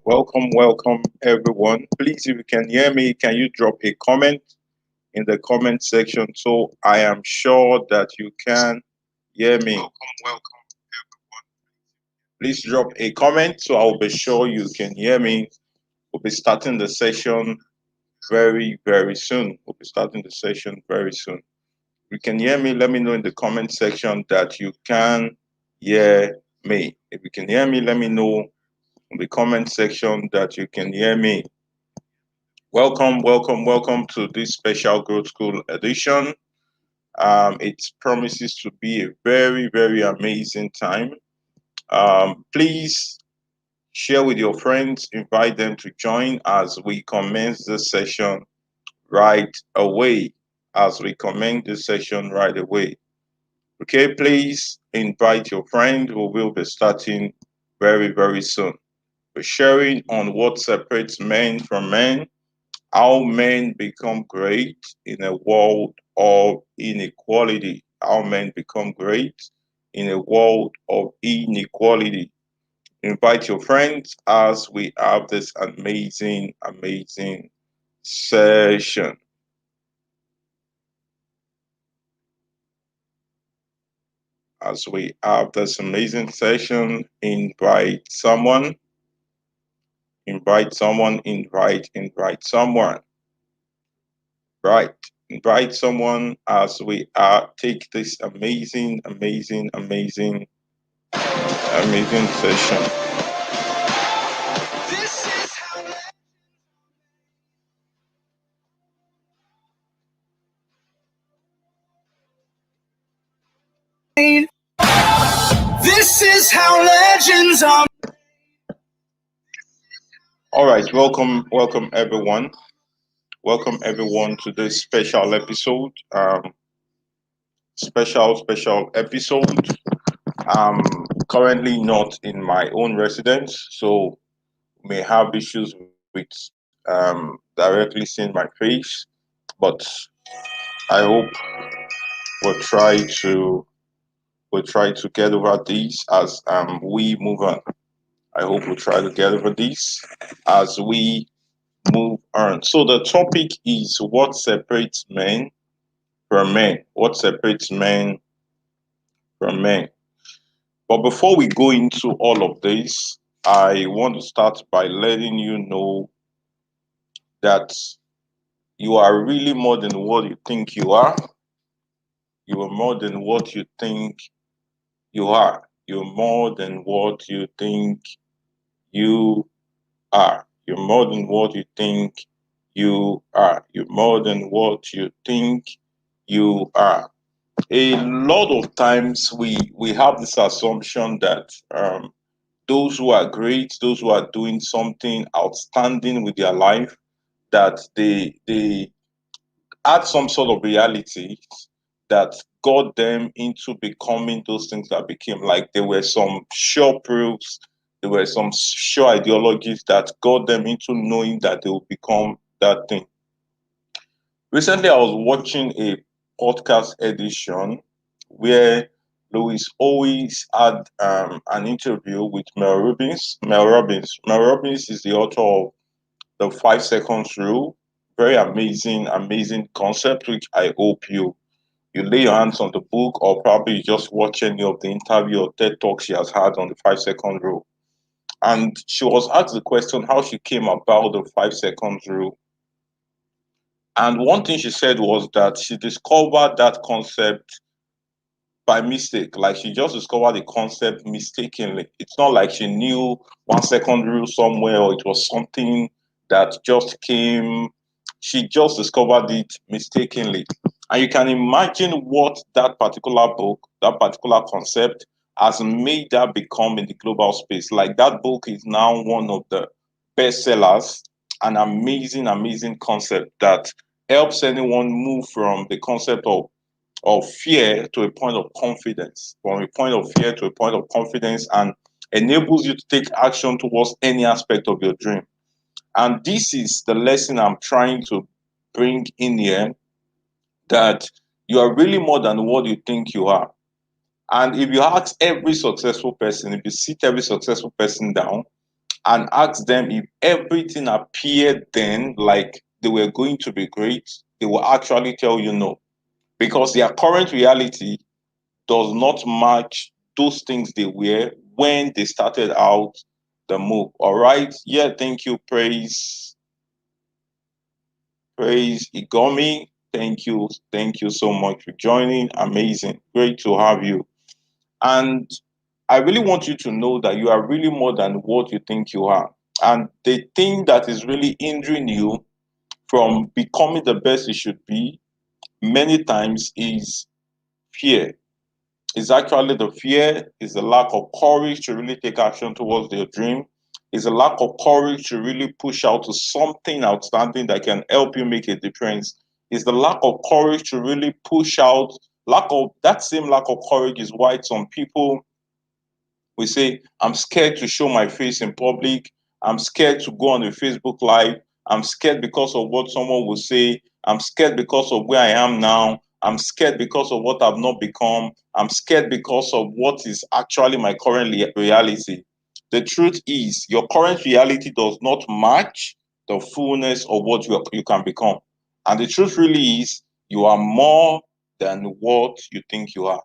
Welcome everyone. Please, if you can hear me, can you drop a comment in the comment section so I am sure that you can hear me? Please drop a comment so I'll be sure you can hear me. We'll be starting the session very soon. We'll be starting the session very soon. If you can hear me, let me know in the comment section that you can hear me. If you can hear me, let me know in the comment section that you can hear me. Welcome to this special Growth School edition. It promises to be a very amazing time. Please share with your friends, invite them to join as we commence this session right away. Okay, please invite your friend. We will be starting very soon. We're sharing on what separates men from men, how men become great in a world of inequality. How men become great in a world of inequality. Invite your friends as we have this amazing session. As we have this amazing session, invite someone, invite someone. Right. Invite someone as we take this amazing session. This is how legends are. All right, welcome everyone. Welcome everyone to this special episode. Special episode. I'm currently not in my own residence, so may have issues with directly seeing my face, but I hope we'll try to get over these as we move on. I hope we'll try to get over these as we move on. So the topic is what separates men from men. What separates men from men. But before we go into all of this, I want to start by letting you know that you are really more than what you think you are. You are more than what you think you are. You're more than what you think you are. You're more than what you think you are. You're more than what you think you are. A lot of times we have this assumption that those who are great, those who are doing something outstanding with their life, that they add some sort of reality that got them into becoming those things that became, like there were some sure proofs, there were some sure ideologies that got them into knowing that they will become that thing. Recently, I was watching a podcast edition where Louis always had an interview with Mel Robbins. Mel Robbins is the author of the 5 seconds rule. Very amazing concept, which I hope you lay your hands on the book or probably you just watch any of the interview or TED talk she has had on the 5 second rule. And she was asked the question how she came about the 5 seconds rule. And one thing she said was that she discovered that concept by mistake. Like she just discovered the concept mistakenly. It's not like she knew 1 second rule somewhere or it was something that just came. She just discovered it mistakenly. And you can imagine what that particular book, that particular concept has made that become in the global space. Like that book is now one of the bestsellers, an amazing concept that helps anyone move from the concept of fear to a point of confidence, from a point of fear to a point of confidence, and enables you to take action towards any aspect of your dream. And this is the lesson I'm trying to bring in here, that you are really more than what you think you are. And if you ask every successful person, if you sit every successful person down and ask them if everything appeared then like they were going to be great, they will actually tell you no. Because their current reality does not match those things they were when they started out the move. All right. Yeah, thank you. Praise Igomi. Thank you. Thank you so much for joining. Amazing. Great to have you. And I really want you to know that you are really more than what you think you are. And the thing that is really hindering you from becoming the best you should be many times is fear. It's actually the fear, is the lack of courage to really take action towards their dream, is a lack of courage to really push out to something outstanding that can help you make a difference, is the lack of courage to really push out. Lack of that same lack of courage is why some people we say, I'm scared to show my face in public. I'm scared to go on a Facebook Live. I'm scared because of what someone will say. I'm scared because of where I am now. I'm scared because of what I've not become. I'm scared because of what is actually my current reality. The truth is, your current reality does not match the fullness of what you can become. And the truth really is, you are more than what you think you are.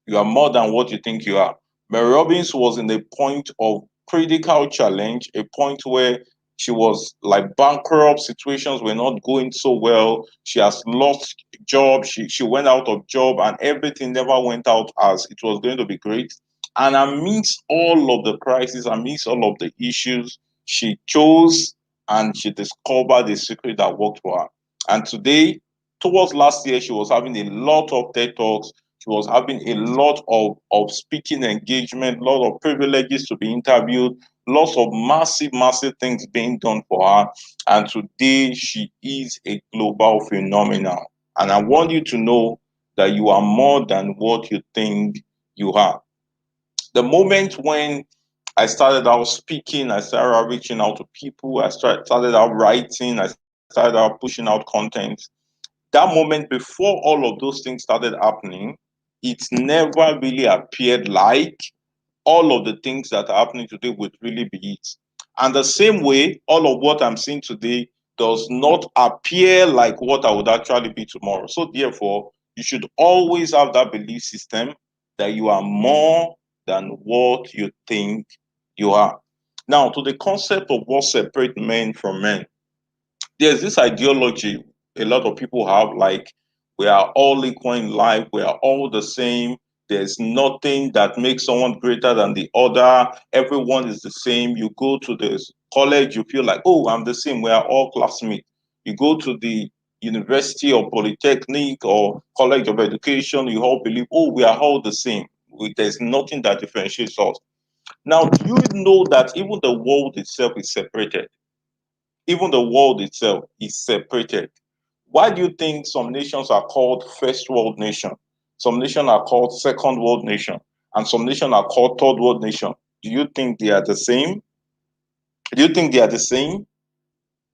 You are more than what you think you are. Mary Robbins was in a point of critical challenge, a point where she was like bankrupt, situations were not going so well. She has lost job, she went out of job, and everything never went out as it was going to be great. And amidst all of the crises, amidst all of the issues, she chose and she discovered the secret that worked for her. And today, towards last year, she was having a lot of TED Talks. She was having a lot of speaking engagement, a lot of privileges to be interviewed, lots of massive things being done for her. And today she is a global phenomenon. And I want you to know that you are more than what you think you are. The moment when I started out speaking, I started out reaching out to people, started out writing, I started out pushing out content, that moment before all of those things started happening, it never really appeared like all of the things that are happening today would really be it. And the same way, all of what I'm seeing today does not appear like what I would actually be tomorrow. So, therefore, you should always have that belief system that you are more than what you think you are. Now, to the concept of what separates men from men, there's this ideology a lot of people have like we are all equal in life, we are all the same, there's nothing that makes someone greater than the other, everyone is the same. You go to this college, you feel like, oh, I'm the same, we are all classmates. You go to the university or polytechnic or college of education, you all believe, oh, we are all the same. There's nothing that differentiates us. Now, do you know that even the world itself is separated? Even the world itself is separated. Why do you think some nations are called first world nation? Some nations are called second world nation, and some nations are called third world nation. Do you think they are the same? Do you think they are the same?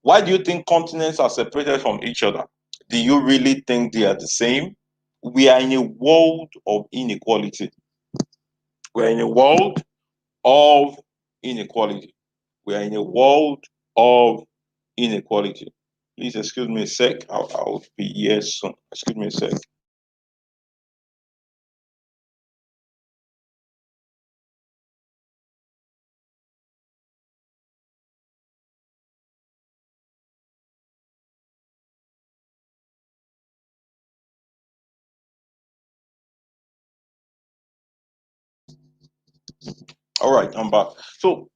Why do you think continents are separated from each other? Do you really think they are the same? We are in a world of inequality. We're in a world of inequality. We are in a world of inequality. Please excuse me a sec. I'll be here soon. Excuse me a sec. All right, I'm back. So,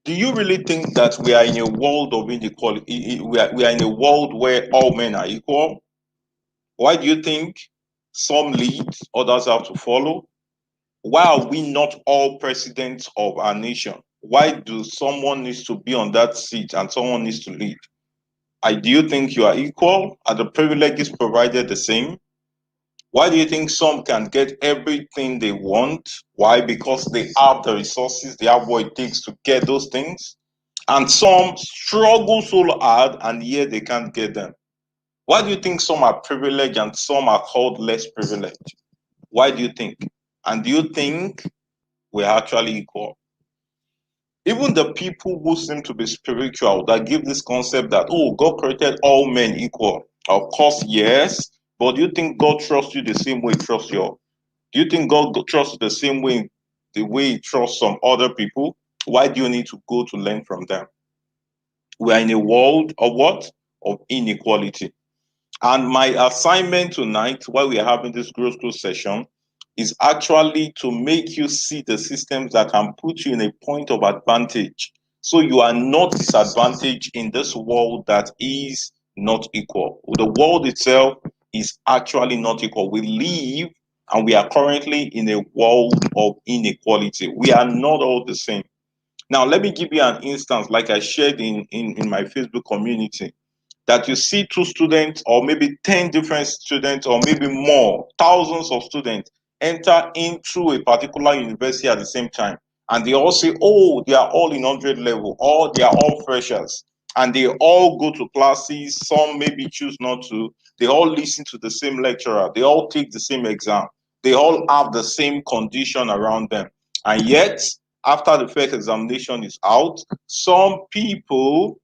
do you really think that we are in a world of inequality? We are in a world where all men are equal? Why do you think some lead, others have to follow? Why are we not all presidents of our nation? Why do someone needs to be on that seat and someone needs to lead? Do you think you are equal? Are the privileges provided the same? Why do you think some can get everything they want? Why? Because they have the resources, they have what it takes to get those things. And some struggle so hard and yet they can't get them. Why do you think some are privileged and some are called less privileged? Why do you think? And do you think we're actually equal? Even the people who seem to be spiritual that give this concept that, oh, God created all men equal. Of course, yes. But do you think God trusts you the same way he trusts you? Do you think God trusts you the way he trusts some other people? Why do you need to go to learn from them? We are in a world of what? Of inequality. And my assignment tonight, while we are having this growth close session, is actually to make you see the systems that can put you in a point of advantage. So you are not disadvantaged in this world that is not equal. The world itself is actually not equal. We live and we are currently in a world of inequality. We are not all the same. Now, let me give you an instance, like I shared in my Facebook community, that you see two students or maybe 10 different students or maybe more, thousands of students enter into a particular university at the same time. And they all say, oh, they are all in 100 level, or they are all freshers. And they all go to classes, some maybe choose not to. They all listen to the same lecturer. They all take the same exam. They all have the same condition around them. And yet, after the first examination is out, some people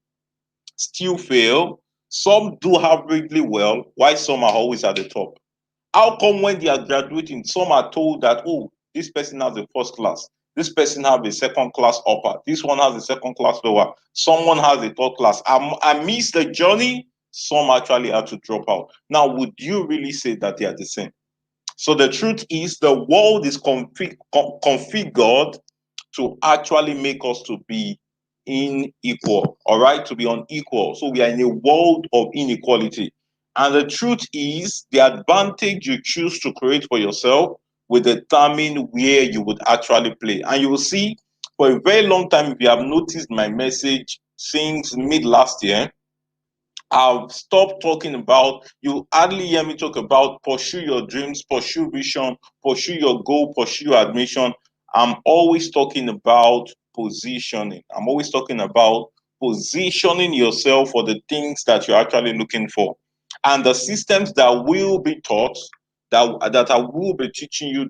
still fail. Some do averagely well, while some are always at the top. How come when they are graduating, some are told that, oh, this person has a first class, this person has a second class upper, this one has a second class lower, someone has a third class. I miss the journey. Some actually had to drop out. Now, would you really say that they are the same? So the truth is, the world is configured to actually make us to be unequal, all right, to be unequal. So we are in a world of inequality. And the truth is, the advantage you choose to create for yourself will determine where you would actually play. And you will see, for a very long time, if you have noticed my message since mid last year, I've stopped talking about, you hardly hear me talk about pursue your dreams, pursue vision, pursue your goal, pursue your admission. I'm always talking about positioning. I'm always talking about positioning yourself for the things that you're actually looking for. And the systems that will be taught, that I will be teaching you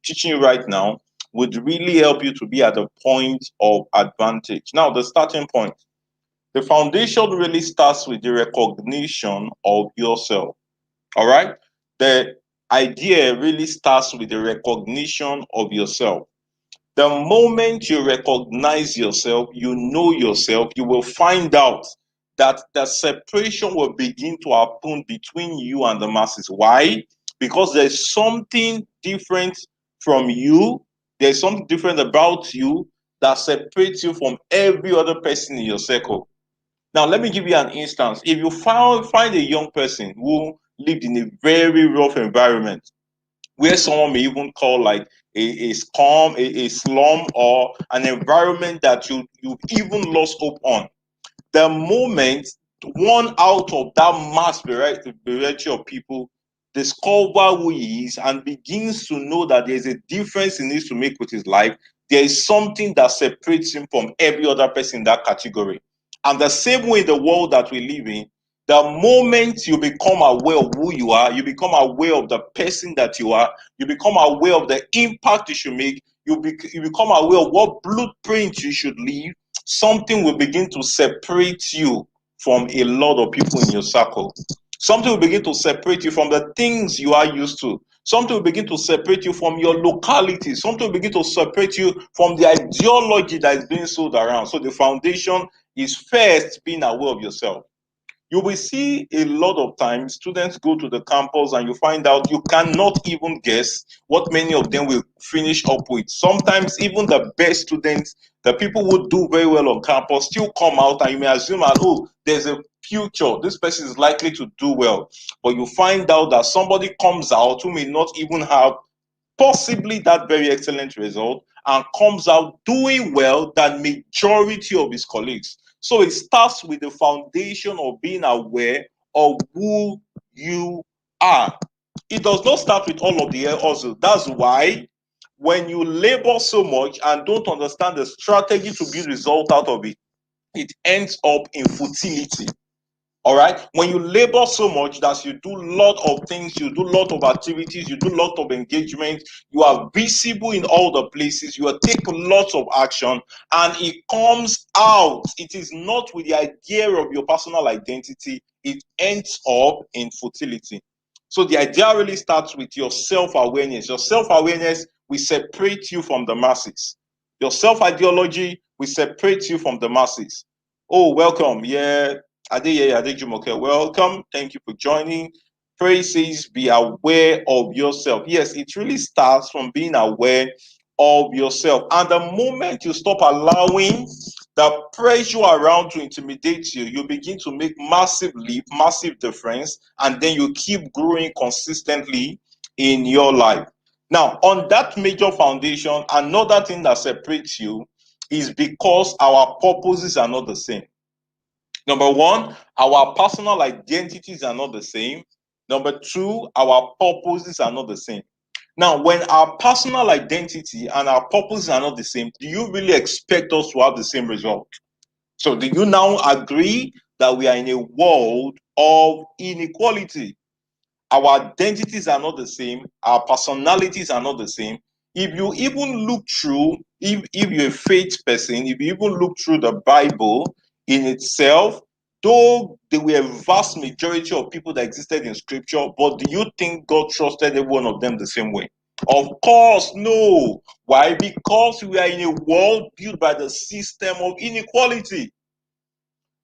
teaching you right now, would really help you to be at a point of advantage. Now, the starting point. The foundation really starts with the recognition of yourself. All right. The idea really starts with the recognition of yourself. The moment you recognize yourself, you know yourself, you will find out that the separation will begin to happen between you and the masses. Why? Because there's something different from you, there's something different about you that separates you from every other person in your circle. Now, let me give you an instance. If you find a young person who lived in a very rough environment, where someone may even call like a scum, a slum, or an environment that you've even lost hope on, the moment one out of that mass variety of people discover who he is and begins to know that there's a difference he needs to make with his life, there is something that separates him from every other person in that category. And the same way in the world that we live in, the moment you become aware of who you are, you become aware of the person that you are, you become aware of the impact you should make, you become aware of what blueprint you should leave, something will begin to separate you from a lot of people in your circle. Something will begin to separate you from the things you are used to. Something will begin to separate you from your locality. Something will begin to separate you from the ideology that is being sold around. So the foundation is first being aware of yourself. You will see a lot of times students go to the campus and you find out you cannot even guess what many of them will finish up with. Sometimes even the best students, the people who do very well on campus, still come out and you may assume that, oh, there's a future, this person is likely to do well. But you find out that somebody comes out who may not even have possibly that very excellent result and comes out doing well than majority of his colleagues. So it starts with the foundation of being aware of who you are. It does not start with all of the also. That's why when you labor so much and don't understand the strategy to build result out of it, it ends up in futility. All right. When you labor so much that you do a lot of things, you do a lot of activities, you do a lot of engagement, you are visible in all the places, you are taking lots of action, and it comes out. It is not with the idea of your personal identity, it ends up in futility. So the idea really starts with your self-awareness. Your self-awareness will separate you from the masses. Your self-ideology will separate you from the masses. Oh, welcome. Yeah, Adeyeye Adejumoke, welcome. Thank you for joining. Praise says, be aware of yourself. Yes, it really starts from being aware of yourself. And the moment you stop allowing the pressure around to intimidate you, you begin to make massive leap, massive difference, and then you keep growing consistently in your life. Now, on that major foundation, another thing that separates you is because our purposes are not the same. Number one, our personal identities are not the same. Number two, our purposes are not the same. Now, when our personal identity and our purposes are not the same, do you really expect us to have the same result? So, do you now agree that we are in a world of inequality? Our identities are not the same, our personalities are not the same. If you even look through, if you're a faith person, if you even look through the Bible in itself, though there were a vast majority of people that existed in scripture, but do you think God trusted every one of them the same way? Of course, no. Why? Because we are in a world built by the system of inequality.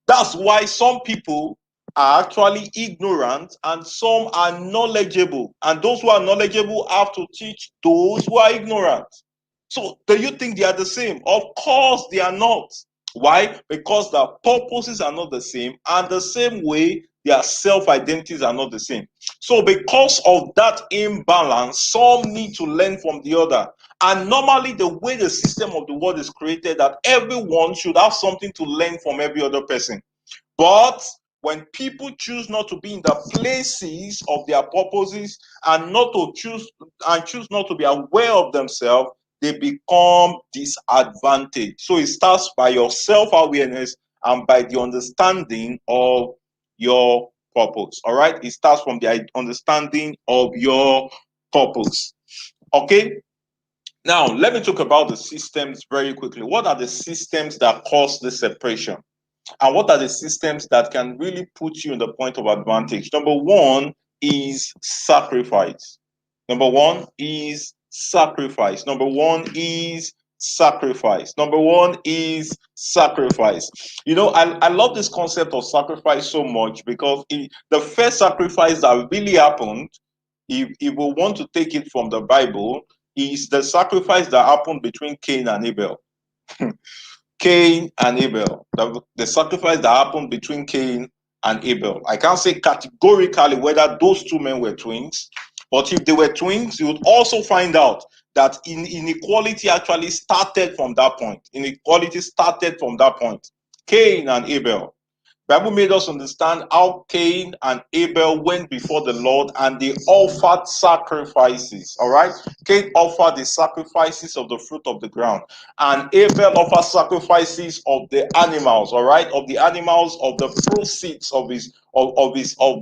That's why some people are actually ignorant and some are knowledgeable. And those who are knowledgeable have to teach those who are ignorant. So, do you think they are the same? Of course, they are not. Why? Because the purposes are not the same, and the same way their self identities are not the same. So, because of that imbalance, some need to learn from the other. And normally, the way the system of the world is created, that everyone should have something to learn from every other person. But when people choose not to be in the places of their purposes and not to choose not to be aware of themselves, they become disadvantaged. So it starts by your self-awareness and by the understanding of your purpose. All right, it starts from the understanding of your purpose. Okay, now let me talk about the systems very quickly. What are the systems that cause the separation? And what are the systems that can really put you in the point of advantage? Number one is sacrifice. Number one is sacrifice. Number one is sacrifice. Number one is sacrifice. You know, I love this concept of sacrifice so much because the first sacrifice that really happened, if we want to take it from the Bible, is the sacrifice that happened between Cain and Abel. Cain and Abel, the sacrifice that happened between Cain and Abel. I can't say categorically whether those two men were twins, but if they were twins, you would also find out that inequality actually started from that point. Inequality started from that point. Cain and Abel. Bible made us understand how Cain and Abel went before the Lord and they offered sacrifices. All right, Cain offered the sacrifices of the fruit of the ground, and Abel offered sacrifices of the animals. All right, of the animals of the proceeds of his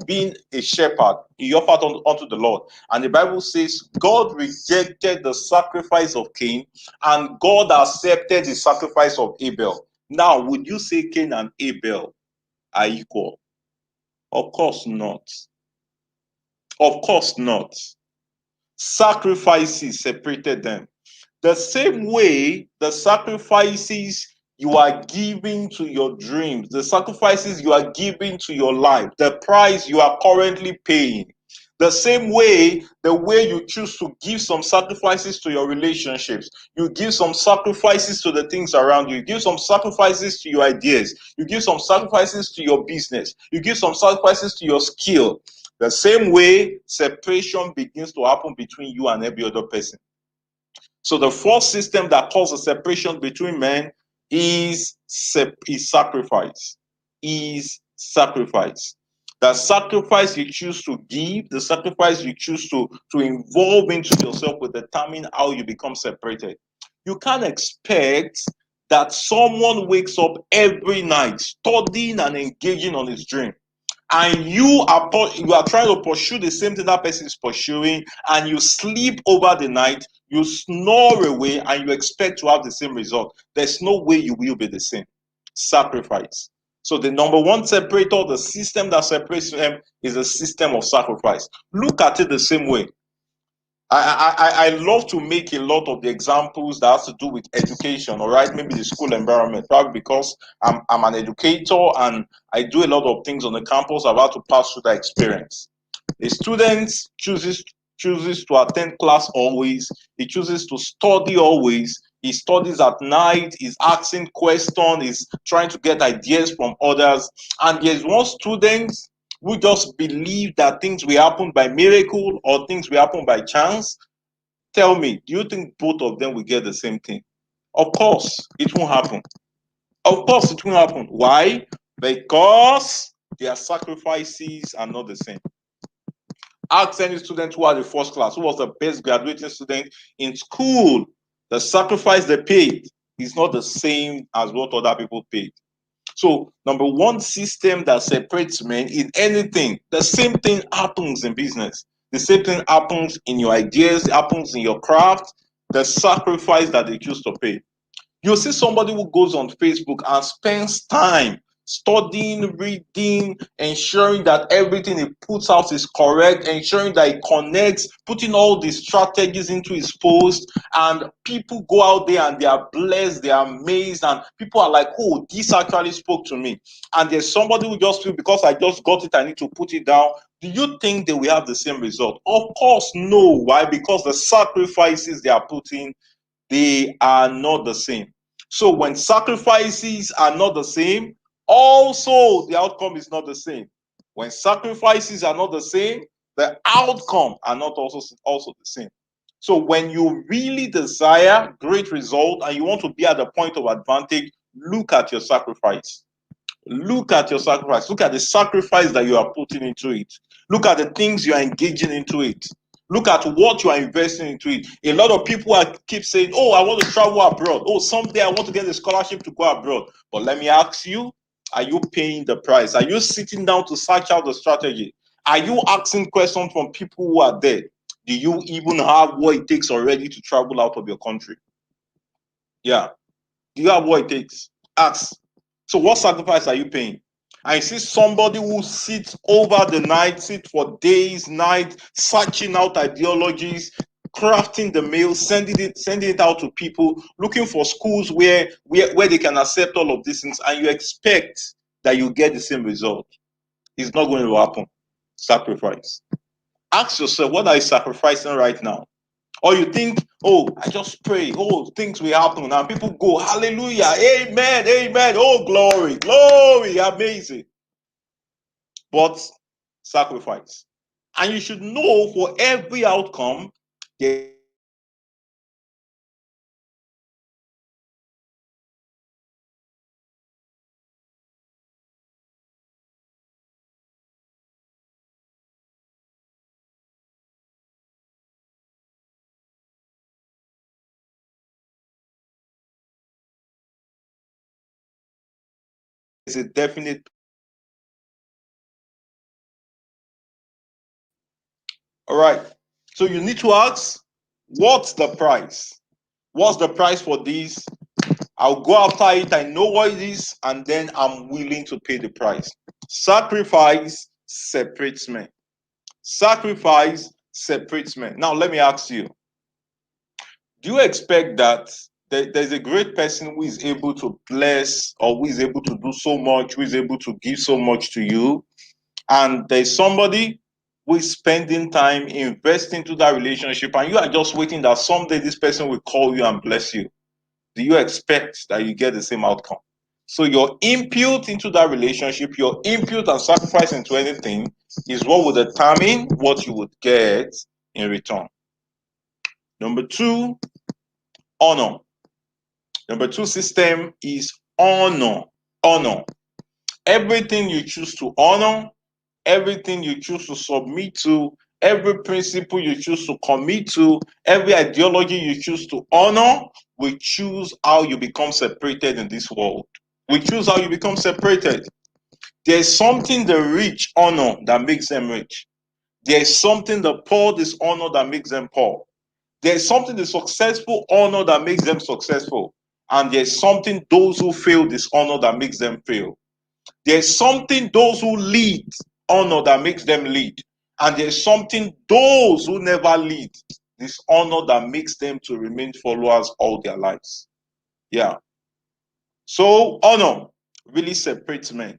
being a shepherd. He offered unto the Lord, and the Bible says God rejected the sacrifice of Cain, and God accepted the sacrifice of Abel. Now, would you say Cain and Abel are equal? Of course not. Of course not. Sacrifices separated them. The same way the sacrifices you are giving to your dreams, the sacrifices you are giving to your life, the price you are currently paying, the same way, the way you choose to give some sacrifices to your relationships, you give some sacrifices to the things around you, you give some sacrifices to your ideas, you give some sacrifices to your business, you give some sacrifices to your skill. The same way, separation begins to happen between you and every other person. So the first system that causes separation between men is sacrifice. Is sacrifice. The sacrifice you choose to give, the sacrifice you choose to involve into yourself will determine how you become separated. You can't expect that someone wakes up every night studying and engaging on his dream. and you are trying to pursue the same thing that person is pursuing, and you sleep over the night, you snore away, and you expect to have the same result, there's no way you will be the same. Sacrifice. So the number one separator, the system that separates them, is a system of sacrifice. Look at it the same way. I love to make a lot of the examples that has to do with education, all right? Maybe the school environment, probably because I'm an educator and I do a lot of things on the campus. I've had to pass through that experience. A student chooses to attend class always. He chooses to study always. He studies at night. He's asking questions. He's trying to get ideas from others. And there's one student who just believe that things will happen by miracle or things will happen by chance. Tell me, do you think both of them will get the same thing? Of course, it won't happen. Of course, it won't happen. Why? Because their sacrifices are not the same. Ask any student who had the first class, who was the best graduating student in school. The sacrifice they paid is not the same as what other people paid. So, number one system that separates men in anything, the same thing happens in business. The same thing happens in your ideas, happens in your craft, the sacrifice that they choose to pay. You'll see somebody who goes on Facebook and spends time studying, reading, ensuring that everything he puts out is correct, ensuring that he connects, putting all these strategies into his post, and people go out there and they are blessed, they are amazed, and people are like, oh, this actually spoke to me. And there's somebody who just feel, because I just got it, I need to put it down. Do you think they will have the same result? Of course, no. Why? Because the sacrifices they are putting, they are not the same. So when sacrifices are not the same, also the outcome is not the same. When sacrifices are not the same, the outcome are not also the same. So when you really desire great result and you want to be at the point of advantage, look at your sacrifice. Look at your sacrifice. Look at the sacrifice that you are putting into it. Look at the things you are engaging into it. Look at what you are investing into it. A lot of people keep saying, oh, I want to travel abroad. Oh, someday I want to get a scholarship to go abroad. But let me ask you, are you paying the price? Are you sitting down to search out the strategy? Are you asking questions from people who are there? Do you even have what it takes already to travel out of your country? Yeah. Do you have what it takes? Ask. So what sacrifice are you paying? I see somebody who sits over the night, sit for days, night, searching out ideologies, crafting the mail, sending it out to people, looking for schools where they can accept all of these things, and you expect that you get the same result. It's not going to happen. Sacrifice. Ask yourself, what are you sacrificing right now? Or you think, oh, I just pray, oh, things will happen, and people go, hallelujah, amen, amen, oh, glory, glory, amazing. But sacrifice. And you should know for every outcome, there is a definite all right. So you need to ask, what's the price? What's the price for this? I'll go after it. I know what it is, and then I'm willing to pay the price. Sacrifice separates men. Sacrifice separates men. Now, let me ask you, do you expect that there's a great person who is able to bless, or who is able to do so much, who is able to give so much to you, and there's somebody who is spending time investing to that relationship, and you are just waiting that someday this person will call you and bless you? Do you expect that you get the same outcome? So your input into that relationship, your input and sacrifice into anything is what will determine what you would get in return. Number two, honor. Number two system is honor. Honor. Everything you choose to honor, everything you choose to submit to, every principle you choose to commit to, every ideology you choose to honor, we choose how you become separated in this world. We choose how you become separated. There's something the rich honor that makes them rich. There's something the poor dishonor that makes them poor. There's something the successful honor that makes them successful. And there's something those who fail dishonor that makes them fail. There's something those who lead honor that makes them lead. And there's something those who never lead dishonor that makes them to remain followers all their lives. Yeah. So honor really separates men.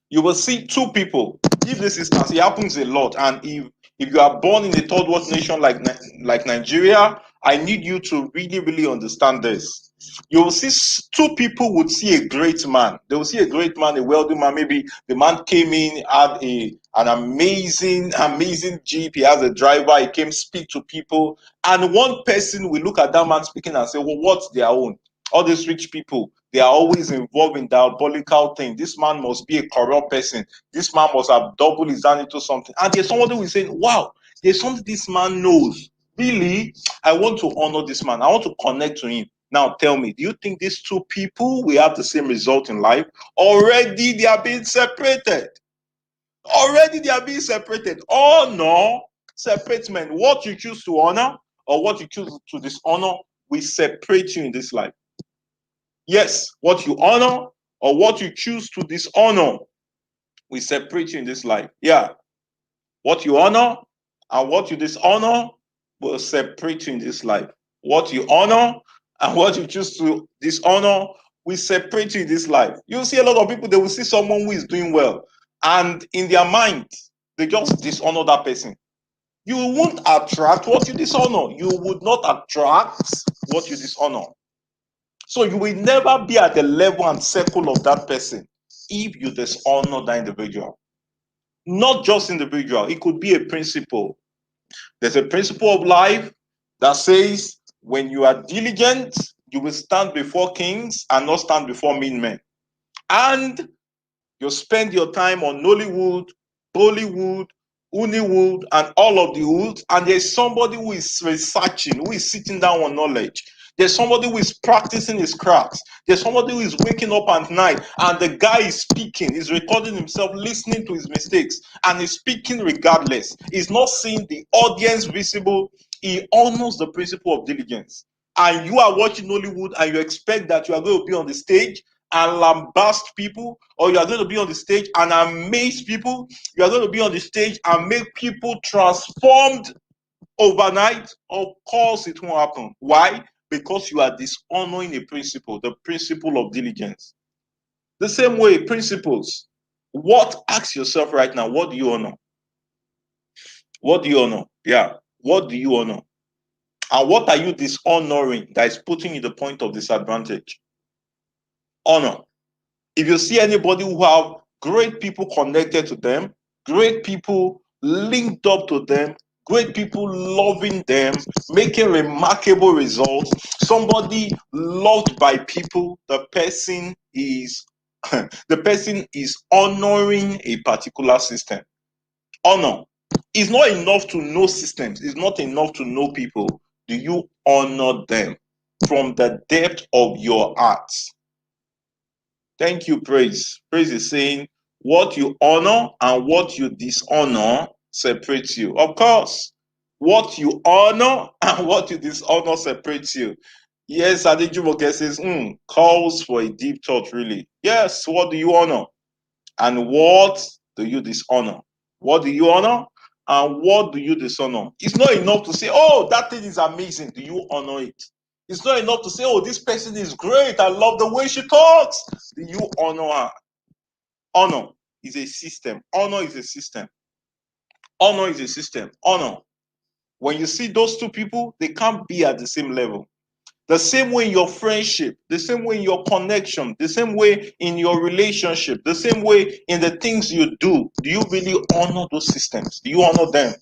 You will see two people. Give this instance, it happens a lot. And if you are born in a third world nation like Nigeria, I need you to really understand this. You will see two people would see a great man. They will see a great man, a wealthy man. Maybe the man came in, had an amazing jeep. He has a driver. He came speak to people, and one person will look at that man speaking and say, "Well, what's their own?" All these rich people, they are always involved in diabolical things. This man must be a corrupt person. This man must have doubled his hand into something. And there's somebody who is saying, wow, there's something this man knows. Really? I want to honor this man. I want to connect to him. Now tell me, do you think these two people will have the same result in life? Already they are being separated. Already they are being separated. Honor separates men. What you choose to honor or what you choose to dishonor will separate you in this life. Yes, what you honor or what you choose to dishonor will separate you in this life. Yeah. What you honor and what you dishonor will separate you in this life. What you honor and what you choose to dishonor will separate you in this life. You'll see a lot of people, they will see someone who is doing well, and in their mind, they just dishonor that person. You won't attract what you dishonor. You would not attract what you dishonor. So you will never be at the level and circle of that person if you dishonor that individual. Not just individual, it could be a principle. There's a principle of life that says when you are diligent, you will stand before kings and not stand before mean men. And you spend your time on Nollywood, Bollywood, Uniwood, and all of the woods, and there's somebody who is researching, who is sitting down on knowledge. There's somebody who is practicing his crafts. There's somebody who is waking up at night, and the guy is speaking, he's recording himself, listening to his mistakes, and he's speaking regardless. He's not seeing the audience visible. He honors the principle of diligence. And you are watching Nollywood, and you expect that you are going to be on the stage and lambast people, or you are going to be on the stage and amaze people. You are going to be on the stage and make people transformed overnight. Of course it won't happen. Why? Because you are dishonoring a principle, the principle of diligence. The same way, principles. Ask yourself right now, what do you honor? What do you honor? Yeah, what do you honor? And what are you dishonoring that is putting you the point of disadvantage? Honor. If you see anybody who have great people connected to them, great people linked up to them, great people loving them, making remarkable results, somebody loved by people, the person is the person is honoring a particular system. Honor. It's not enough to know systems, it's not enough to know people. Do you honor them from the depth of your heart? Thank you, Praise. Praise is saying what you honor and what you dishonor separates you. Of course, what you honor and what you dishonor separates you. Yes, Adejumoke says, calls for a deep thought, really. Yes, what do you honor? And what do you dishonor? What do you honor? And what do you dishonor? It's not enough to say, oh, that thing is amazing. Do you honor it? It's not enough to say, oh, this person is great. I love the way she talks. Do you honor her? Honor is a system. Honor is a system. Honor is a system. Honor. When you see those two people, they can't be at the same level. The same way in your friendship, the same way in your connection, the same way in your relationship, the same way in the things you do. Do you really honor those systems? Do you honor them?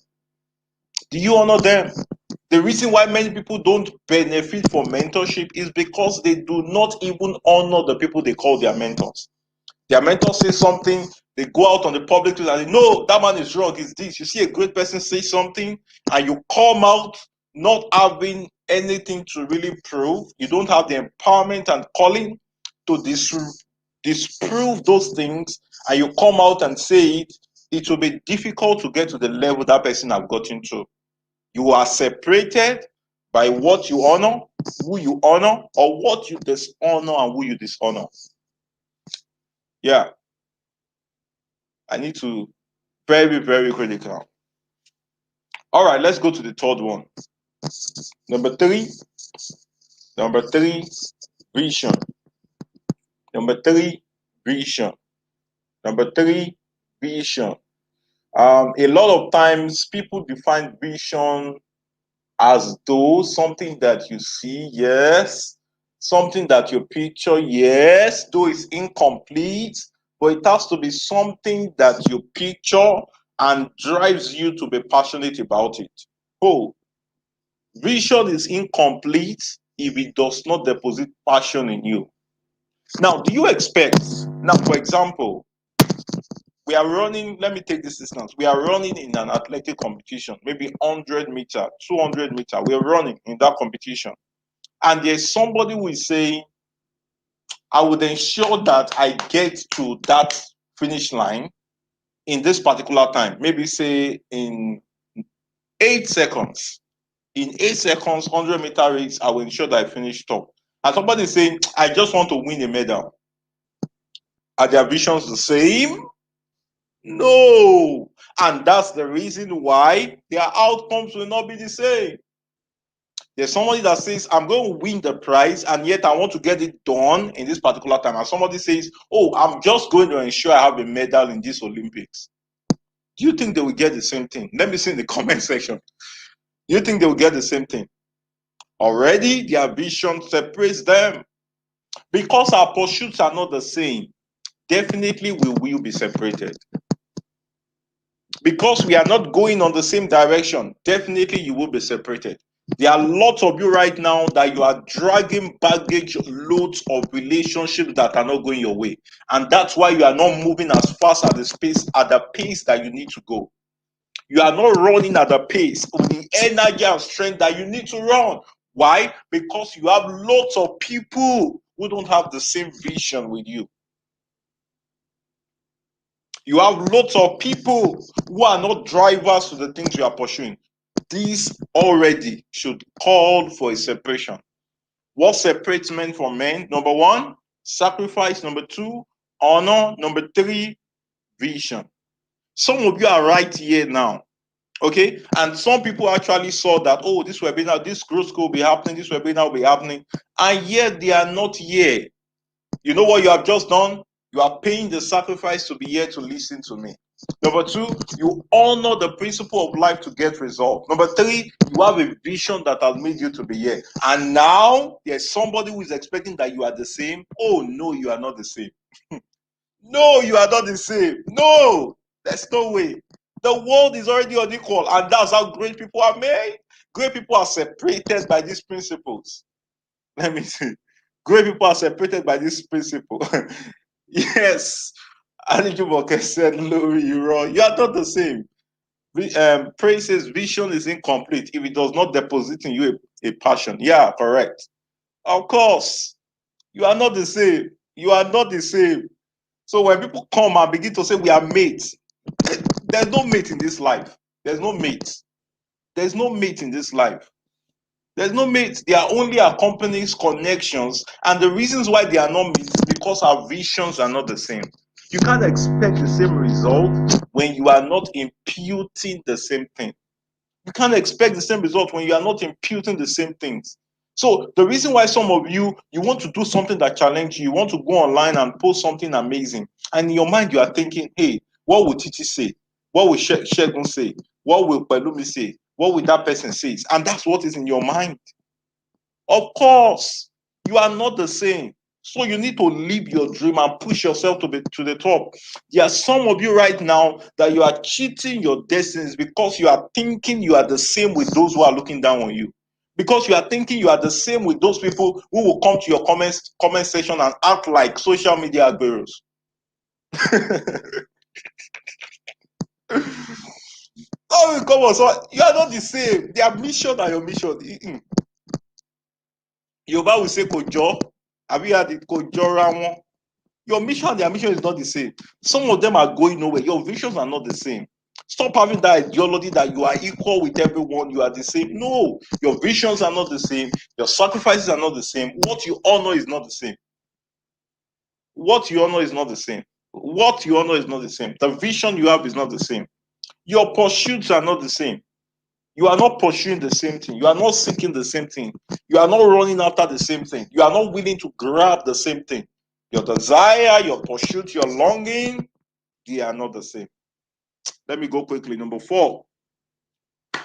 Do you honor them? The reason why many people don't benefit from mentorship is because they do not even honor the people they call their mentors. Their mentor says something, they go out on the public and say, no, that man is wrong, it's this. You see a great person say something and you come out not having anything to really prove. You don't have the empowerment and calling to disprove those things, and you come out and say it, it will be difficult to get to the level that person have gotten to. You are separated by what you honor, who you honor, or what you dishonor and who you dishonor. Yeah. I need to very, very critical. All right, let's go to the third one. Number three, vision. Number three, vision. Number three, vision. A lot of times people define vision as though something that you see, yes, something that you picture, yes, though it's incomplete, but it has to be something that you picture and drives you to be passionate about it. Oh, vision is incomplete if it does not deposit passion in you. Now, do you expect, now, for example, we are running, let me take this instance. We are running in an athletic competition, maybe 100 meter, 200 meter. We are running in that competition. And there's somebody who is saying, I would ensure that I get to that finish line in this particular time. Maybe say in 8 seconds. In 8 seconds, 100-meter race, I will ensure that I finish top. And somebody is saying, I just want to win a medal. Are their visions the same? No. And that's the reason why their outcomes will not be the same. There's somebody that says, I'm going to win the prize, and yet I want to get it done in this particular time. And somebody says, oh, I'm just going to ensure I have a medal in this Olympics. Do you think they will get the same thing? Let me see in the comment section. Do you think they will get the same thing? Already, their vision separates them. Because our pursuits are not the same, definitely we will be separated. Because we are not going on the same direction, definitely you will be separated. There are lots of you right now that you are dragging baggage loads of relationships that are not going your way. And that's why you are not moving as fast at the pace that you need to go. You are not running at the pace with the energy and strength that you need to run. Why? Because you have lots of people who don't have the same vision with you. You have lots of people who are not drivers to the things you are pursuing. This already should call for a separation. What separates men from men? Number one, sacrifice. Number two, honor. Number three, vision. Some of you are right here now. Okay, and some people actually saw that, oh, this webinar, this growth will be happening, this webinar will be happening, and yet they are not here. You know what you have just done? You are paying the sacrifice to be here to listen to me. Number two, you honor the principle of life to get results. Number three, you have a vision that has made you to be here. And now there's somebody who is expecting that you are the same. Oh, no, you are not the same. No, you are not the same. No, there's no way. The world is already unequal, and that's how great people are made. Great people are separated by these principles. Let me see. Great people are separated by this principle. Yes. Alijumoke said, Lori, you're wrong. You are not the same. Praise says vision is incomplete if it does not deposit in you a passion. Yeah, correct. Of course. You are not the same. You are not the same. So when people come and begin to say we are mates, there's no mate in this life. There's no mate. There's no mate in this life. There's no mates. They are only accompanies, connections, and the reasons why they are not mates is because our visions are not the same. You can't expect the same result when you are not imputing the same thing. You can't expect the same result when you are not imputing the same things. So the reason why some of you want to do something that challenges you, you want to go online and post something amazing, and in your mind you are thinking, hey, what will Titi say? What will Shegun say? What will Pelumi say? What will that person say? And that's what is in your mind. Of course, you are not the same. So you need to live your dream and push yourself to the top. There are some of you right now that you are cheating your destinies because you are thinking you are the same with those who are looking down on you. Because you are thinking you are the same with those people who will come to your comment section and act like social media gurus. Oh, come on, so you are not the same. Their mission and your mission. Yoruba will say kojo. Have you had it? Kojora won. Your mission and their mission is not the same. Some of them are going nowhere. Your visions are not the same. Stop having that ideology that you are equal with everyone, you are the same. No, your visions are not the same. Your sacrifices are not the same. What you honor is not the same. What you honor is not the same. What you honor is not the same. The vision you have is not the same. Your pursuits are not the same. You are not pursuing the same thing. You are not seeking the same thing. You are not running after the same thing. You are not willing to grab the same thing. Your desire, your pursuit, your longing, they are not the same. Let me go quickly. Number 4,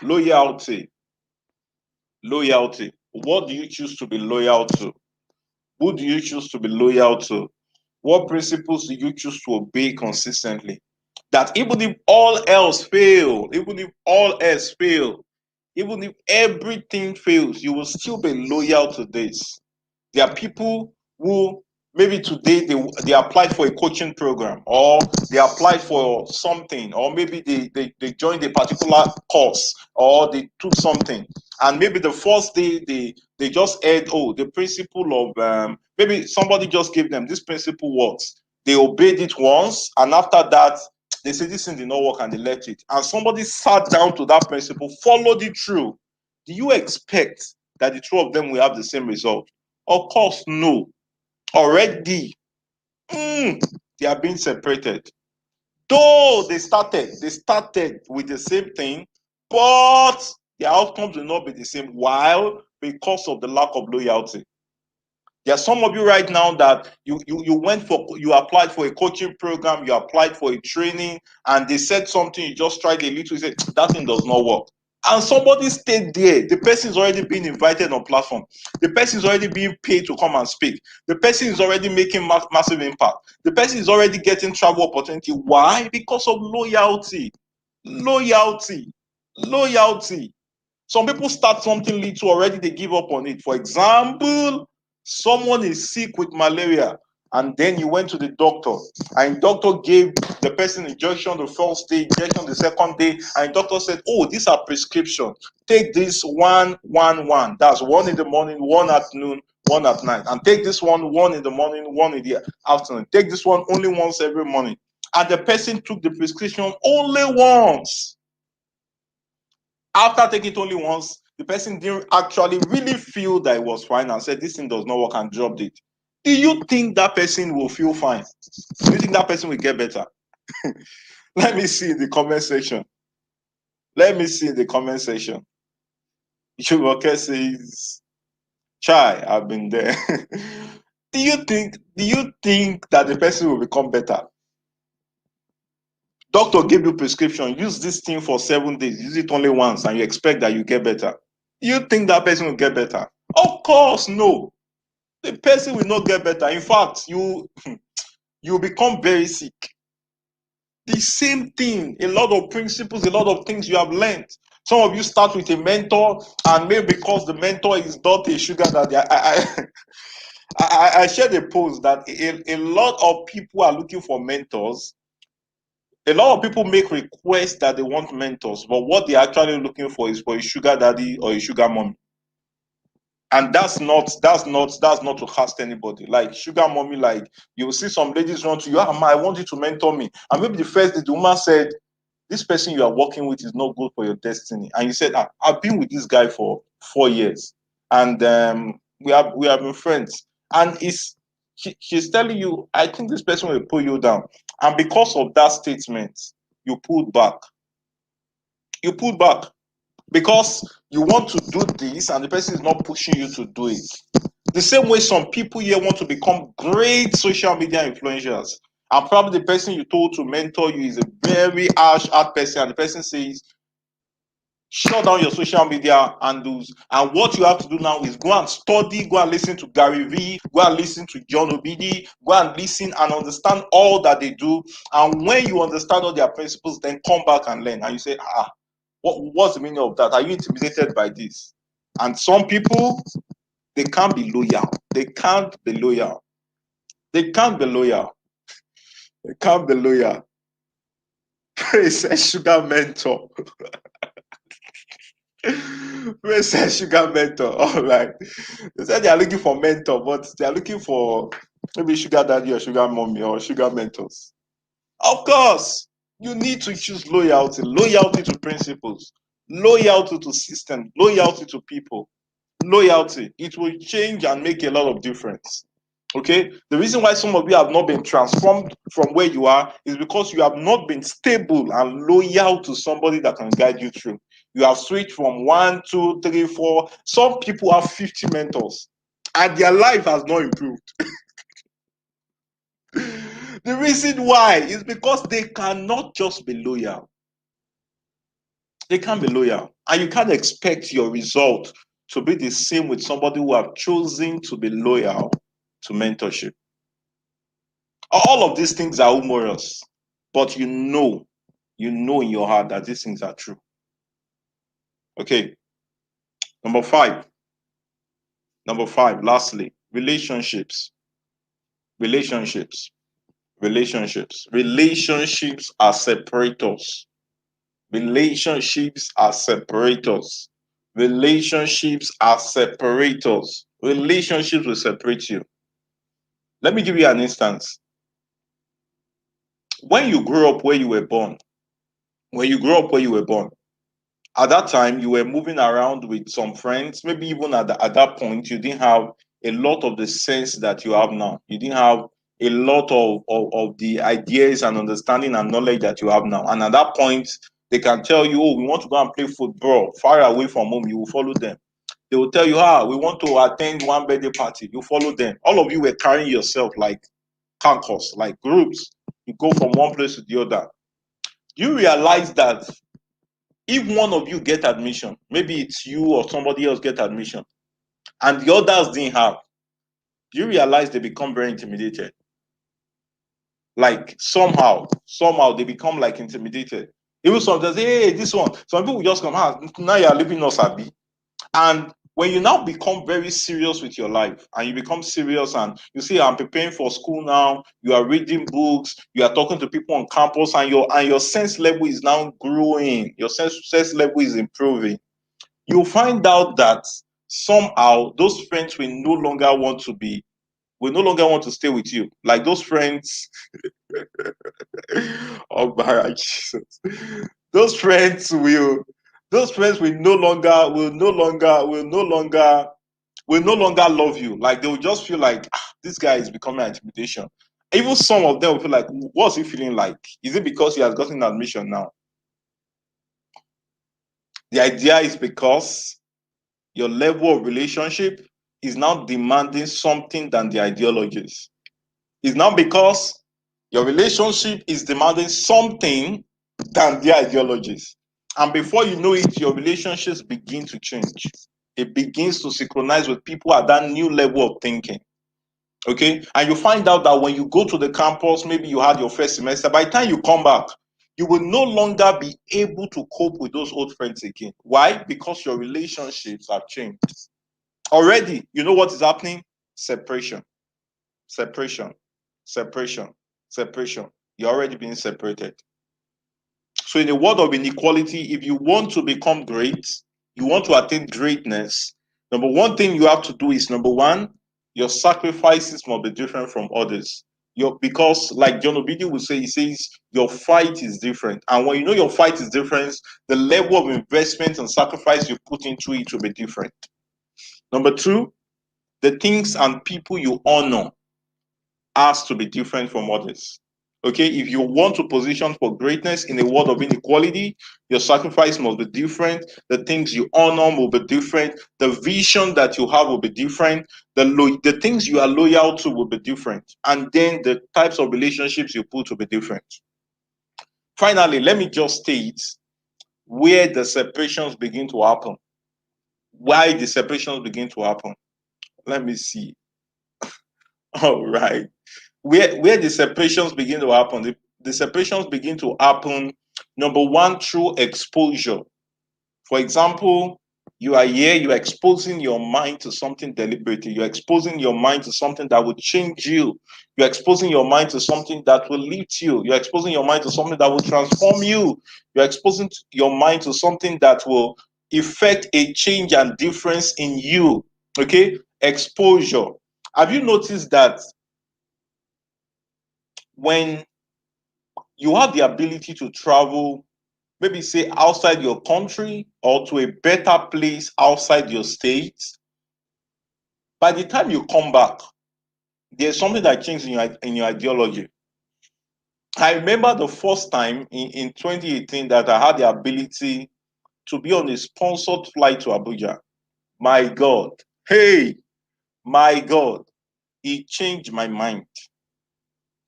loyalty. Loyalty. What do you choose to be loyal to? Who do you choose to be loyal to? What principles do you choose to obey consistently? That even if all else fail, even if all else fail, even if everything fails, you will still be loyal to this. There are people who maybe today they applied for a coaching program, or they applied for something, or maybe they joined a particular course, or they took something, and maybe the first day they just heard, oh, the principle of maybe somebody just gave them this principle works. They obeyed it once, and after that they said this thing did not work and they left it. And somebody sat down to that principle, followed it through. Do you expect that the two of them will have the same result? Of course, no. Already, they are being separated. Though they started with the same thing, but the outcomes will not be the same. Why? Because of the lack of loyalty. There are some of you right now that you applied for a coaching program, you applied for a training, and they said something, you just tried a little, you said that thing does not work. And somebody stayed there. The person is already being invited on platform. The person is already being paid to come and speak. The person is already making massive impact. The person is already getting travel opportunity. Why? Because of loyalty. Loyalty. Loyalty. Some people start something little, already they give up on it. For example, someone is sick with malaria, and then you went to the doctor, and the doctor gave the person injection the first day, injection the second day, and the doctor said, oh, these are prescription. Take this 1-1-1. That's 1 in the morning, 1 at noon, 1 at night. And take this one in the morning, 1 in the afternoon. Take this one only once every morning. And the person took the prescription only once. After taking it only once, the person didn't actually really feel that it was fine and said, this thing does not work, and dropped it. Do you think that person will feel fine? Do you think that person will get better? Let me see in the comment section. Let me see in the comment section. Yuboke says, Chai, I've been there. Do you think that the person will become better? Doctor gave you prescription, use this thing for 7 days, use it only once, and you expect that you get better. You think that person will get better? Of course, no. The person will not get better. In fact, you become very sick. The same thing, a lot of principles, a lot of things you have learned. Some of you start with a mentor, and maybe because the mentor is not a sugar daddy. I shared a post that a lot of people are looking for mentors. A lot of people make requests that they want mentors, but what they're actually looking for is for a sugar daddy or a sugar mommy. And that's not to cast anybody. Like sugar mommy, like you will see some ladies run to you, ah, I want you to mentor me. And maybe the first day the woman said, this person you are working with is not good for your destiny. And you said, I've been with this guy for 4 years, and we have been friends. And she's telling you, I think this person will pull you down. And because of that statement, you pulled back. You pulled back because you want to do this, and the person is not pushing you to do it. The same way some people here want to become great social media influencers, and probably the person you told to mentor you is a very harsh, hard person, and the person says, shut down your social media handles. And what you have to do now is go and study, go and listen to Gary Vee, go and listen to John Obidi, go and listen and understand all that they do. And when you understand all their principles, then come back and learn. And you say, what's the meaning of that? Are you intimidated by this? And some people, they can't be loyal. They can't be loyal. They can't be loyal. They can't be loyal. Praise a sugar mentor. Where says sugar mentor? All right. They said they are looking for mentor, but they are looking for maybe sugar daddy or sugar mommy or sugar mentors. Of course, you need to choose loyalty, loyalty to principles, loyalty to system, loyalty to people, loyalty. It will change and make a lot of difference. Okay, the reason why some of you have not been transformed from where you are is because you have not been stable and loyal to somebody that can guide you through. You have switched from one, two, three, four. Some people have 50 mentors and their life has not improved. The reason why is because they cannot just be loyal. They can't be loyal. And you can't expect your result to be the same with somebody who have chosen to be loyal to mentorship. All of these things are humorous, but you know in your heart that these things are true. Okay. Number five. Lastly, relationships. Relationships. Relationships. Relationships are separators. Relationships are separators. Relationships are separators. Relationships will separate you. Let me give you an instance. When you grew up where you were born, when you grew up where you were born, at that time you were moving around with some friends. Maybe even at that point you didn't have a lot of the sense that you have now. You didn't have a lot of the ideas and understanding and knowledge that you have now. And at that point they can tell you, oh, we want to go and play football far away from home. You will follow them. They will tell you, we want to attend one birthday party. You follow them. All of you were carrying yourself like campus, like groups. You go from one place to the other. You realize that if one of you get admission, maybe it's you or somebody else get admission, and the others didn't have, you realize they become very intimidated. Like somehow they become like intimidated. Even some they say, hey, this one. Some people will just come, now you're leaving us, Abi. And when you now become very serious with your life and you become serious and you see, I'm preparing for school now, you are reading books, you are talking to people on campus, and your sense level is now growing, your sense level is improving. You'll find out that somehow those friends will no longer want to stay with you. Like those friends, oh my Jesus, those friends will, those friends will no longer love you. Like they will just feel like this guy is becoming an intimidation. Even some of them will feel like, what's he feeling like? Is it because he has gotten admission now? The idea is because your level of relationship is now demanding something than the ideologies. It's now because your relationship is demanding something than the ideologies. And before you know it, your relationships begin to change. It begins to synchronize with people at that new level of thinking. Okay. And you find out that when you go to the campus, maybe you had your first semester, by the time you come back, you will no longer be able to cope with those old friends again. Why? Because your relationships have changed. Already, you know what is happening? Separation, separation, separation, separation. You're already being separated. So, in a world of inequality, if you want to become great, you want to attain greatness, number one thing you have to do is number one, your sacrifices must be different from others. Because, like John Obidi would say, he says, your fight is different. And when you know your fight is different, the level of investment and sacrifice you put into it will be different. Number two, the things and people you honor has to be different from others. Okay, if you want to position for greatness in a world of inequality, your sacrifice must be different. The things you honor will be different. The vision that you have will be different. The things you are loyal to will be different. And then the types of relationships you put will be different. Finally, let me just state where the separations begin to happen. Why the separations begin to happen. Let me see. All right. Where the separations begin to happen, the separations begin to happen, number one, through exposure. For example, you are here, you are exposing your mind to something deliberately, you're exposing your mind to something that will change you, you're exposing your mind to something that will lift you, you're exposing your mind to something that will transform you, you're exposing your mind to something that will effect a change and difference in you. Okay, exposure. Have you noticed that when you have the ability to travel, maybe say outside your country or to a better place outside your state, by the time you come back, there's something that changed in your ideology. I remember the first time in 2018 that I had the ability to be on a sponsored flight to Abuja. My God, hey, my God, it changed my mind.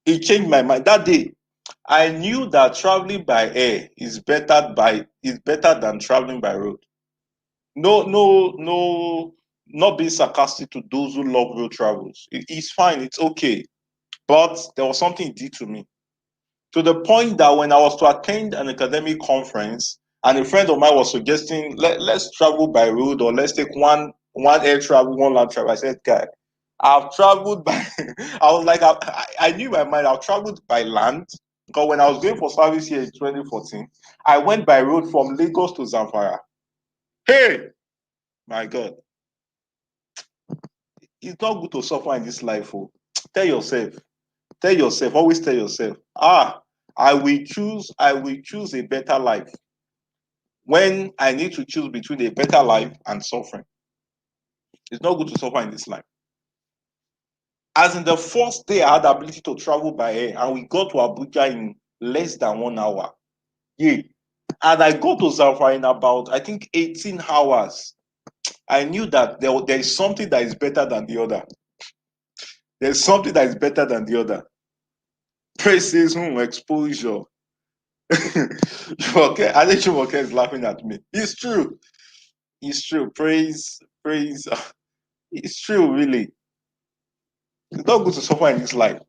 It changed my mind that day. I knew that traveling by air is better than traveling by road. No, no, no, not being sarcastic to those who love road travels. It's fine, it's okay. But there was something it did to me. To the point that when I was to attend an academic conference, and a friend of mine was suggesting, let's travel by road or let's take one air travel, one land travel. I said, guy, I've traveled by I was like, I knew in my mind I've traveled by land because when I was going for service here in 2014, I went by road from Lagos to Zamfara. Hey, my God, it's not good to suffer in this life. Oh. Tell yourself, always tell yourself, I will choose a better life when I need to choose between a better life and suffering. It's not good to suffer in this life. As in the first day, I had the ability to travel by air, and we got to Abuja in less than 1 hour. Yeah. And I got to Zamfara in about, I think, 18 hours. I knew that there is something that is better than the other. There's something that is better than the other. Praise says, exposure. Okay, I think Jumoke is laughing at me. It's true. It's true. Praise. It's true, really. It's not good to suffer in this life.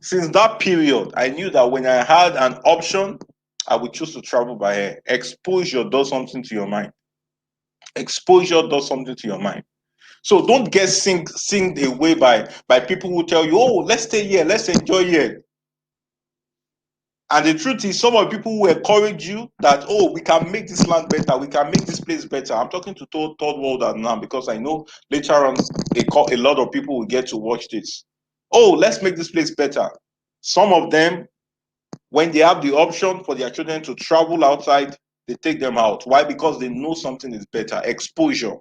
Since that period, I knew that when I had an option, I would choose to travel by air. Exposure does something to your mind. Exposure does something to your mind. So don't get singed away by people who tell you, oh, let's stay here, let's enjoy here. And the truth is, some of the people who encourage you that, oh, we can make this land better, we can make this place better. I'm talking to third world now because I know later on a lot of people will get to watch this. Oh, let's make this place better. Some of them, when they have the option for their children to travel outside, they take them out. Why? Because they know something is better. Exposure.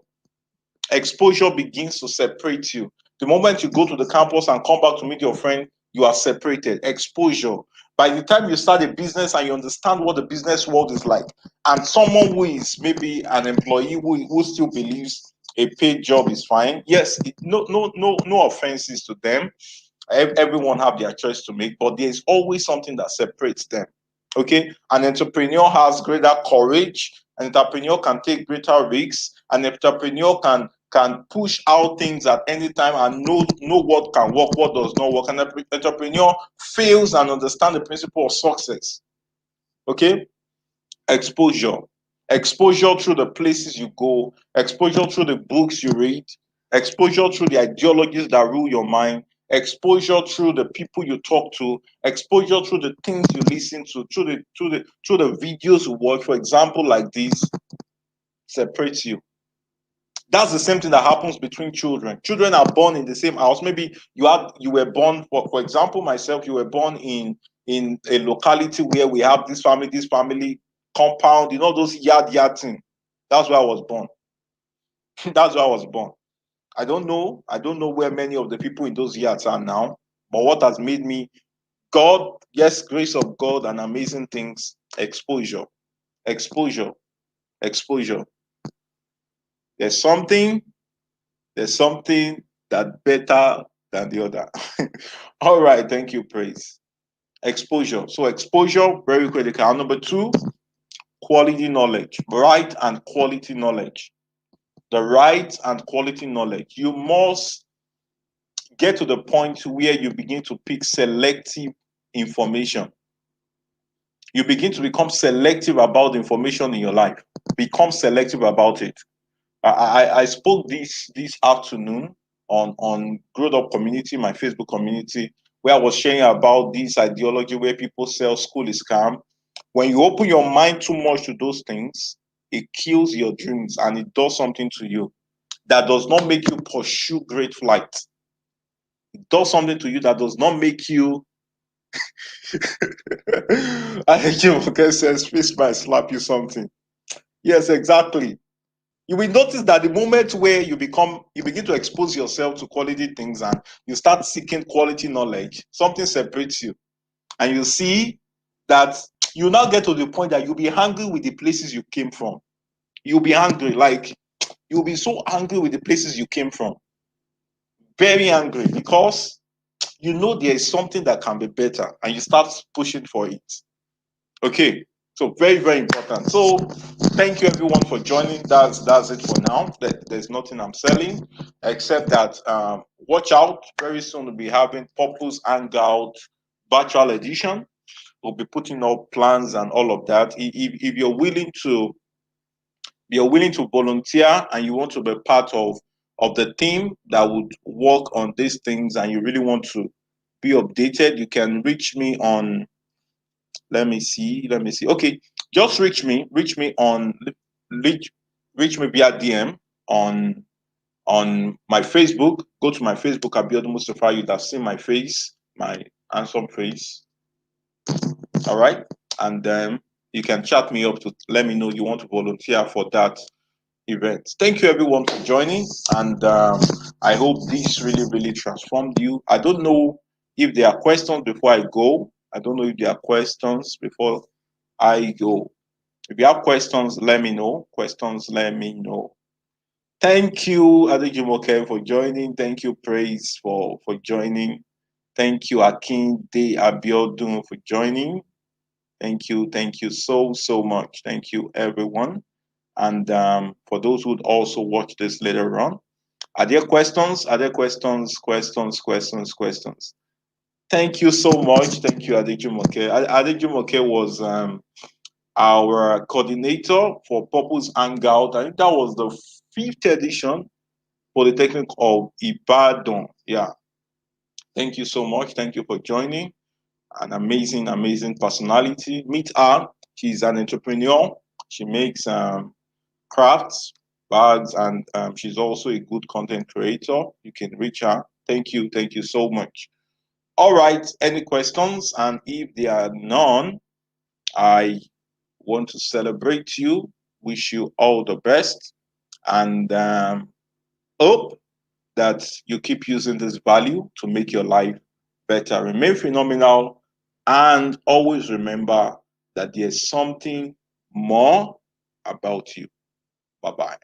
Exposure begins to separate you. The moment you go to the campus and come back to meet your friend, you are separated. Exposure. By the time you start a business and you understand what the business world is like, and someone who is maybe an employee who still believes a paid job is fine. Yes, no offenses to them. Everyone have their choice to make, but there's always something that separates them. Okay, an entrepreneur has greater courage. An entrepreneur can take greater risks. An entrepreneur can push out things at any time and know what can work, what does not work. An entrepreneur fails and understand the principle of success. Okay, exposure. Exposure through the places you go, exposure through the books you read, exposure through the ideologies that rule your mind, exposure through the people you talk to, exposure through the things you listen to, through the videos you watch, for example, like this, separates you. That's the same thing that happens between children. Children are born in the same house. Maybe you were born, for example, myself, you were born in a locality where we have this family compound, those yard thing. That's where I was born. That's where I was born. I don't know where many of the people in those yards are now. But what has made me God, yes, grace of God and amazing things, exposure, exposure, exposure. There's something There's something that better than the other. All right, thank you, praise. Exposure. So exposure, very critical. Number two, quality knowledge. Right and quality knowledge. The right and quality knowledge. You must get to the point where you begin to pick selective information. You begin to become selective about the information in your life. Become selective about it. I spoke this afternoon on Growth Up Community, my Facebook community, where I was sharing about this ideology where people sell school is scam. When you open your mind too much to those things, it kills your dreams and it does something to you that does not make you pursue great flight. It does something to you that does not make you. I think you says fist might slap you something. Yes, exactly. You will notice that the moment where you begin to expose yourself to quality things and you start seeking quality knowledge, something separates you. And you see that you now get to the point that you'll be angry with the places you came from. You'll be angry, like you'll be so angry with the places you came from. Very angry because you know there is something that can be better and you start pushing for it. Okay. So very, very important. So thank you everyone for joining. That's it for now. There's nothing I'm selling except that watch out. Very soon we'll be having Purpose Hangout virtual edition. We'll be putting up plans and all of that. If you're willing to volunteer and you want to be part of the team that would work on these things and you really want to be updated, you can reach me on. Let me see. Okay, just reach me on reach, reach me via DM on my Facebook. Go to my Facebook, Abiodun Mustapha. You'd have seen my face, my handsome face. All right, and then you can chat me up to let me know you want to volunteer for that event. Thank you everyone for joining, and I hope this really, really transformed you. I don't know if there are questions before I go. I don't know if there are questions before I go. If you have questions, let me know. Questions, let me know. Thank you, Adejumoke, for joining. Thank you, Praise, for joining. Thank you, Akin De Abiodun, for joining. Thank you so much. Thank you, everyone. And for those who'd also watch this later on, are there questions? Are there questions? Questions? Thank you so much. Thank you, Adejumoke. Adejumoke was our coordinator for Purpose Hangout. I think that was the fifth edition for the Technique of Ibadan. Yeah. Thank you so much. Thank you for joining. An amazing, amazing personality. Meet her. She's an entrepreneur. She makes crafts, bags, and she's also a good content creator. You can reach her. Thank you so much. All right. Any questions? And if there are none, I want to celebrate you, wish you all the best, and hope that you keep using this value to make your life better. Remain phenomenal and always remember that there's something more about you. Bye bye.